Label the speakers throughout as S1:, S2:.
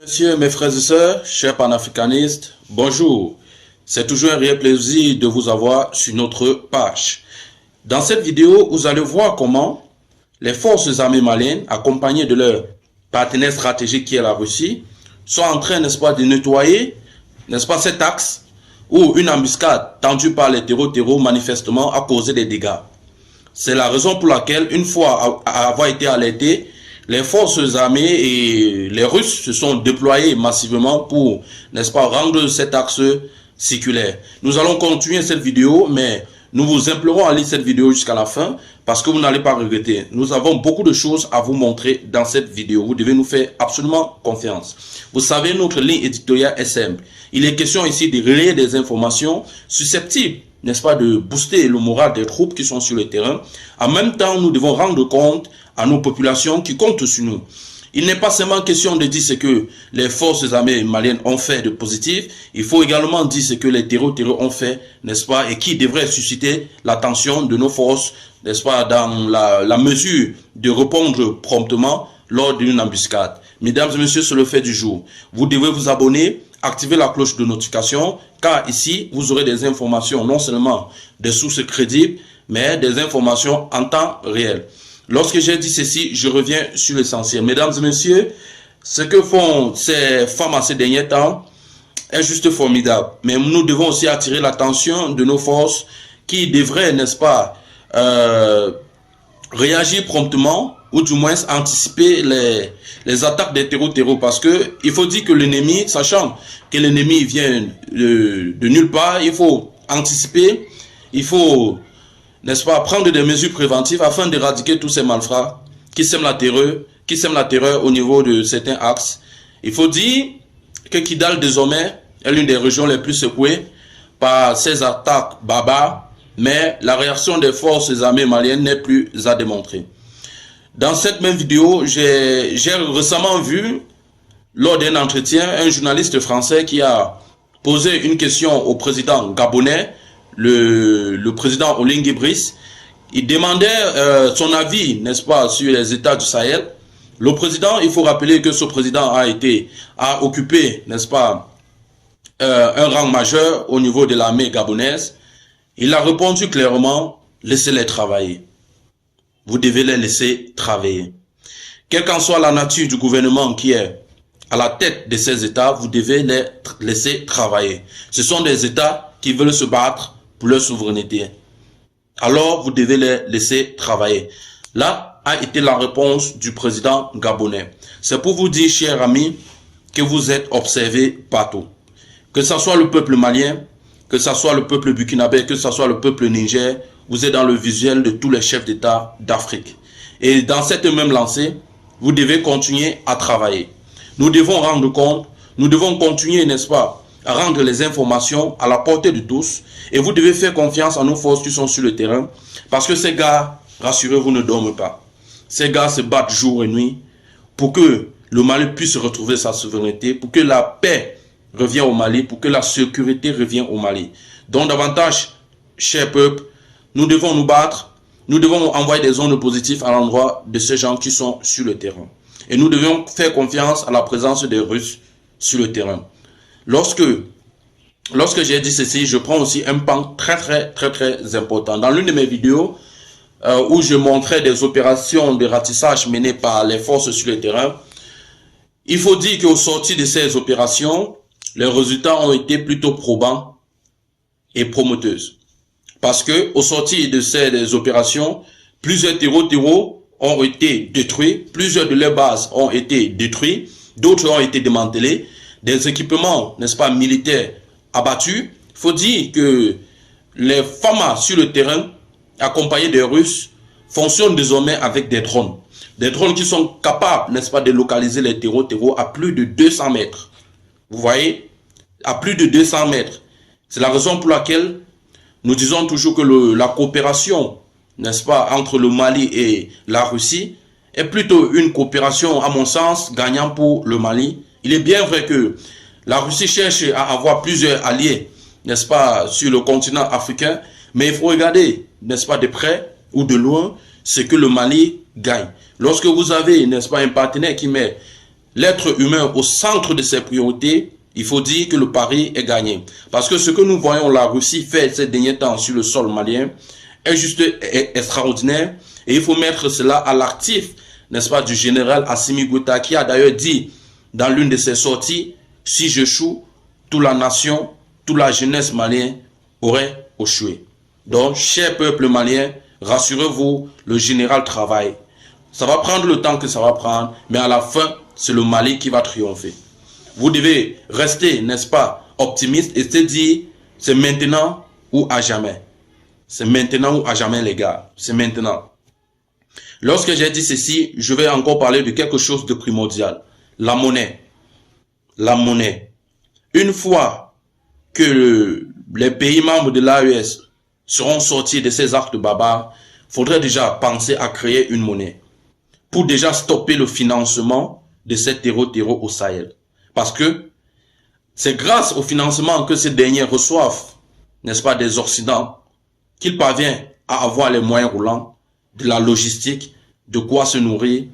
S1: Messieurs, mes frères et sœurs, chers panafricanistes, bonjour. C'est toujours un réel plaisir de vous avoir sur notre page. Dans cette vidéo, vous allez voir comment les forces armées maliennes, accompagnées de leur partenaire stratégique qui est la Russie, sont en train, n'est-ce pas, de nettoyer, n'est-ce pas, cet axe où une embuscade tendue par les terreaux manifestement a causé des dégâts. C'est la raison pour laquelle, une fois avoir été alertés, les forces armées et les Russes se sont déployés massivement pour, n'est-ce pas, rendre cet axe circulaire. Nous allons continuer cette vidéo, mais nous vous implorons à lire cette vidéo jusqu'à la fin parce que vous n'allez pas regretter. Nous avons beaucoup de choses à vous montrer dans cette vidéo. Vous devez nous faire absolument confiance. Vous savez, notre ligne éditoriale est simple. Il est question ici de relayer des informations susceptibles, n'est-ce pas, de booster le moral des troupes qui sont sur le terrain. En même temps, nous devons rendre compte à nos populations qui comptent sur nous. Il n'est pas seulement question de dire ce que les forces armées maliennes ont fait de positif, il faut également dire ce que les terreaux ont fait, n'est-ce pas, et qui devrait susciter l'attention de nos forces, n'est-ce pas, dans la mesure de répondre promptement lors d'une embuscade. Mesdames et messieurs, c'est le fait du jour. Vous devez vous abonner, activer la cloche de notification, car ici, vous aurez des informations, non seulement des sources crédibles, mais des informations en temps réel. Lorsque j'ai dit ceci, je reviens sur l'essentiel. Mesdames et messieurs, ce que font ces femmes à ces derniers temps est juste formidable. Mais nous devons aussi attirer l'attention de nos forces qui devraient, n'est-ce pas, réagir promptement ou du moins anticiper les attaques des terreaux parce que il faut dire que l'ennemi, sachant que l'ennemi vient de nulle part, il faut anticiper, il faut, n'est-ce pas, prendre des mesures préventives afin d'éradiquer tous ces malfrats qui sèment la terreur au niveau de certains axes. Il faut dire que Kidal désormais est l'une des régions les plus secouées par ces attaques barbares, mais la réaction des forces armées maliennes n'est plus à démontrer. Dans cette même vidéo, j'ai récemment vu, lors d'un entretien, un journaliste français qui a posé une question au président gabonais, le président Oligui Brice. Il demandait son avis, n'est-ce pas, sur les États du Sahel. Le président, il faut rappeler que ce président a occupé, n'est-ce pas, un rang majeur au niveau de l'armée gabonaise. Il a répondu clairement, laissez-les travailler. Vous devez les laisser travailler. Quelle qu'en soit la nature du gouvernement qui est à la tête de ces États, vous devez les laisser travailler. Ce sont des États qui veulent se battre pour leur souveraineté. Alors, vous devez les laisser travailler. Là a été la réponse du président gabonais. C'est pour vous dire, chers amis, que vous êtes observés partout. Que ce soit le peuple malien, que ce soit le peuple burkinabé, que ce soit le peuple Niger, vous êtes dans le visuel de tous les chefs d'État d'Afrique. Et dans cette même lancée, vous devez continuer à travailler. Nous devons rendre compte, nous devons continuer, n'est-ce pas, à rendre les informations à la portée de tous. Et vous devez faire confiance à nos forces qui sont sur le terrain. Parce que ces gars, rassurez-vous, ne dorment pas. Ces gars se battent jour et nuit pour que le Mali puisse retrouver sa souveraineté, pour que la paix revienne au Mali, pour que la sécurité revienne au Mali. Donc davantage, chers peuples, nous devons nous battre, nous devons envoyer des ondes positives à l'endroit de ces gens qui sont sur le terrain. Et nous devons faire confiance à la présence des Russes sur le terrain. Lorsque j'ai dit ceci, je prends aussi un pan très important. Dans l'une de mes vidéos, où je montrais des opérations de ratissage menées par les forces sur le terrain, il faut dire qu'au sorti de ces opérations, les résultats ont été plutôt probants et promoteuses. Parce que au sorti de ces opérations, plusieurs terreaux ont été détruits, plusieurs de leurs bases ont été détruits, d'autres ont été démantelés, des équipements, n'est-ce pas, militaires abattus. Il faut dire que les FAMA sur le terrain, accompagnés des Russes, fonctionnent désormais avec des drones. Des drones qui sont capables, n'est-ce pas, de localiser les terreaux à plus de 200 mètres. Vous voyez, à plus de 200 mètres. C'est la raison pour laquelle nous disons toujours que la coopération, n'est-ce pas, entre le Mali et la Russie est plutôt une coopération, à mon sens, gagnant pour le Mali. Il est bien vrai que la Russie cherche à avoir plusieurs alliés, n'est-ce pas, sur le continent africain, mais il faut regarder, n'est-ce pas, de près ou de loin, ce que le Mali gagne. Lorsque vous avez, n'est-ce pas, un partenaire qui met l'être humain au centre de ses priorités, il faut dire que le pari est gagné. Parce que ce que nous voyons la Russie faire ces derniers temps sur le sol malien est juste extraordinaire. Et il faut mettre cela à l'actif, n'est-ce pas, du général Assimi Goïta, qui a d'ailleurs dit dans l'une de ses sorties, si j'échoue, toute la nation, toute la jeunesse malienne aurait échoué. Donc, cher peuple malien, rassurez-vous, le général travaille. Ça va prendre le temps que ça va prendre, mais à la fin, c'est le Mali qui va triompher. Vous devez rester, n'est-ce pas, optimiste et se dire, c'est maintenant ou à jamais. C'est maintenant ou à jamais, les gars. C'est maintenant. Lorsque j'ai dit ceci, je vais encore parler de quelque chose de primordial. La monnaie. La monnaie. Une fois que les pays membres de l'AES seront sortis de ces actes barbares, il faudrait déjà penser à créer une monnaie pour déjà stopper le financement de ces terreaux au Sahel. Parce que c'est grâce au financement que ces derniers reçoivent, n'est-ce pas, des Occidents, qu'ils parviennent à avoir les moyens roulants, de la logistique, de quoi se nourrir,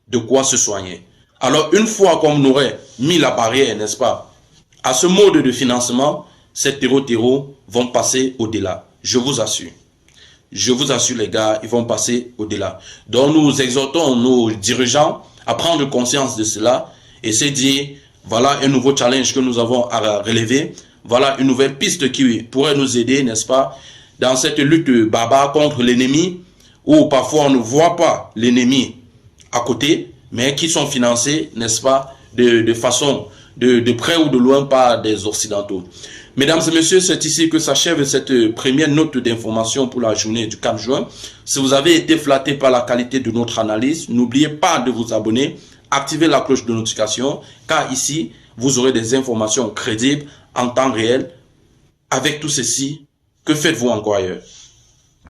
S1: de quoi se soigner. Alors, une fois qu'on aurait mis la barrière, n'est-ce pas, à ce mode de financement, ces terreaux vont passer au-delà. Je vous assure. Je vous assure, les gars, ils vont passer au-delà. Donc, nous exhortons nos dirigeants à prendre conscience de cela et se dire, voilà un nouveau challenge que nous avons à relever. Voilà une nouvelle piste qui pourrait nous aider, n'est-ce pas, dans cette lutte barbare contre l'ennemi, où parfois on ne voit pas l'ennemi à côté, mais qui sont financés, n'est-ce pas, de façon de près ou de loin par des Occidentaux. Mesdames et messieurs, c'est ici que s'achève cette première note d'information pour la journée du 4 juin. Si vous avez été flatté par la qualité de notre analyse, n'oubliez pas de vous abonner, activer la cloche de notification, car ici, vous aurez des informations crédibles en temps réel. Avec tout ceci, que faites-vous encore ailleurs?